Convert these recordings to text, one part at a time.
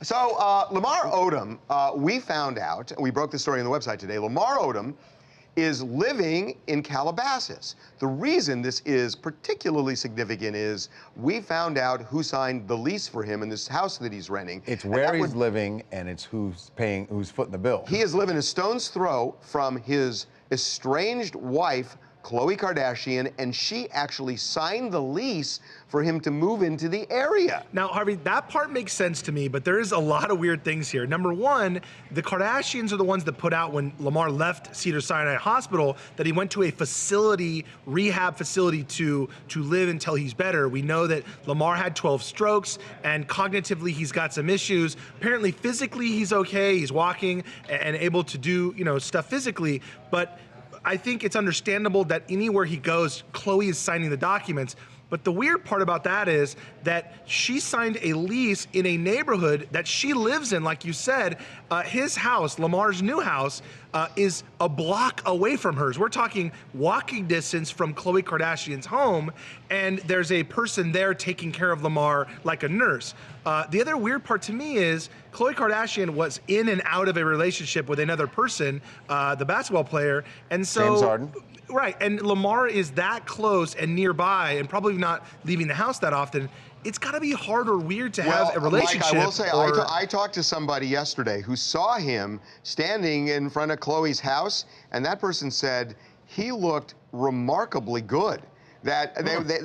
So Lamar Odom, we found out, and we broke the story on the website today, Lamar Odom is living in Calabasas. The reason this is particularly significant is we found out who signed the lease for him in this house that he's renting. It's where he's living, and it's who's footing the bill. He is living a stone's throw from his estranged wife, Khloe Kardashian, and she actually signed the lease for him to move into the area. Now, Harvey, that part makes sense to me, but there is a lot of weird things here. Number one, the Kardashians are the ones that put out when Lamar left Cedars-Sinai Hospital that he went to a facility, rehab facility to live until he's better. We know that Lamar had 12 strokes and cognitively he's got some issues. Apparently physically he's okay, he's walking and able to do, stuff physically, but I think it's understandable that anywhere he goes, Khloe is signing the documents. But the weird part about that is that she signed a lease in a neighborhood that she lives in, like you said. His house, Lamar's new house, is a block away from hers. We're talking walking distance from Khloe Kardashian's home, and there's a person there taking care of Lamar like a nurse. The other weird part to me is Khloe Kardashian was in and out of a relationship with another person, the basketball player, and so James Harden. Right, and Lamar is that close and nearby and probably not leaving the house that often. It's gotta be hard or weird to have a relationship. Mike, I will say, I talked to somebody yesterday who saw him standing in front of Khloe's house, and that person said he looked remarkably good. That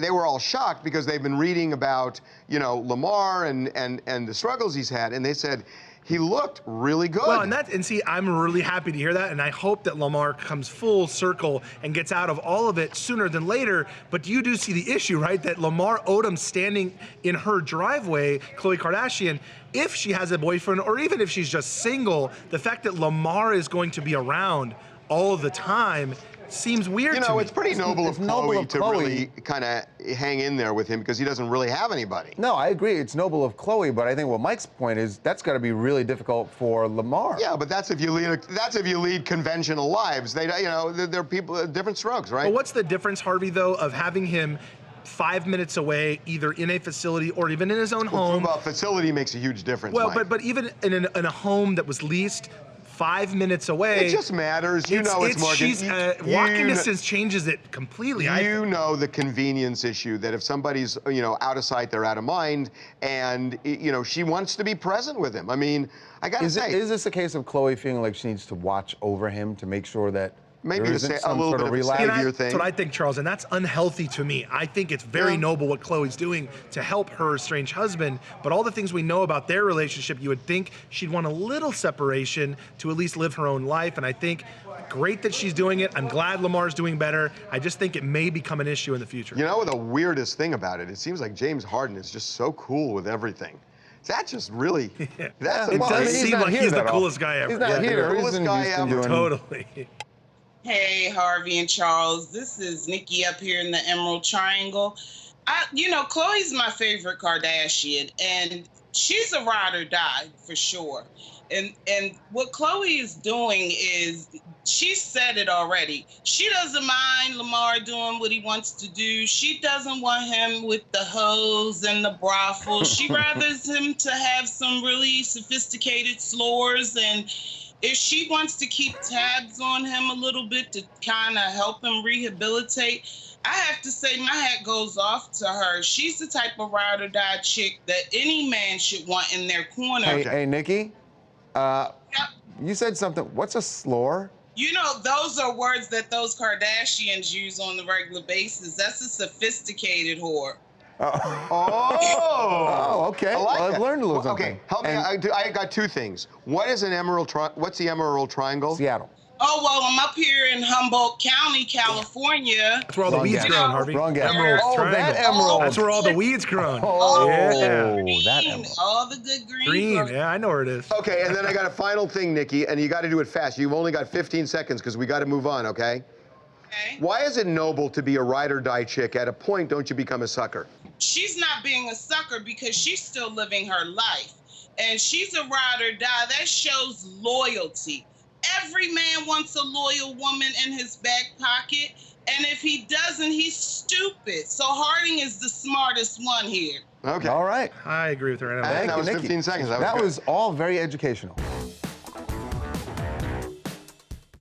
they were all shocked because they've been reading about, Lamar and the struggles he's had, and they said, he looked really good. Well, and see, I'm really happy to hear that, and I hope that Lamar comes full circle and gets out of all of it sooner than later. But you do see the issue, right? That Lamar Odom standing in her driveway, Khloe Kardashian, if she has a boyfriend or even if she's just single, the fact that Lamar is going to be around all of the time seems weird to me. It's pretty noble of Khloe to really kind of hang in there with him because he doesn't really have anybody. No, I agree. It's noble of Khloe, but I think what Mike's point is that's got to be really difficult for Lamar. Yeah, but that's if you lead conventional lives. They're people different strokes, right? But what's the difference, Harvey, though, of having him 5 minutes away, either in a facility or even in his own home? Well, facility makes a huge difference. Well, Mike. but even in a home that was leased 5 minutes away. It just matters. It's more. Walking distance changes it completely. You know the convenience issue that if somebody's out of sight, they're out of mind, and she wants to be present with him. I mean, I gotta say, is this a case of Khloe feeling like she needs to watch over him to make sure that maybe there to isn't say some a little sort bit of of a savior thing? That's what I think, Charles, and that's unhealthy to me. I think it's very noble what Khloe's doing to help her estranged husband, but all the things we know about their relationship, you would think she'd want a little separation to at least live her own life, and I think great that she's doing it. I'm glad Lamar's doing better. I just think it may become an issue in the future. The weirdest thing about it seems like James Harden is just so cool with everything. That just really, it does seem like he's the coolest guy ever. He's not here. The coolest guy ever. Totally. Hey, Harvey and Charles. This is Nikki up here in the Emerald Triangle. Khloe's my favorite Kardashian, and she's a ride or die for sure. And what Khloe is doing is, she said it already. She doesn't mind Lamar doing what he wants to do. She doesn't want him with the hoes and the brothels. She rathers him to have some really sophisticated slores, and if she wants to keep tabs on him a little bit to kind of help him rehabilitate, I have to say my hat goes off to her. She's the type of ride or die chick that any man should want in their corner. Hey, Nikki, you said something. What's a slore? Those are words that those Kardashians use on the regular basis. That's a sophisticated whore. Oh, okay. I've learned a little something. Okay, help me. I got two things. What's the Emerald Triangle? Seattle. Oh, well, I'm up here in Humboldt County, California. That's where all the weeds grow, Harvey. Wrong guy. Emerald Triangle. That emerald. That's where all the weeds grow. That emerald. All the good green. Green, yeah, I know where it is. Okay, and then I got a final thing, Nikki, and you got to do it fast. You've only got 15 seconds because we got to move on, okay? Okay. Why is it noble to be a ride or die chick? At a point, don't you become a sucker? She's not being a sucker because she's still living her life. And she's a ride or die. That shows loyalty. Every man wants a loyal woman in his back pocket. And if he doesn't, he's stupid. So Harding is the smartest one here. Okay. All right. I agree with her. And Thank that you, was Nikki. 15 seconds. That good. was all very educational.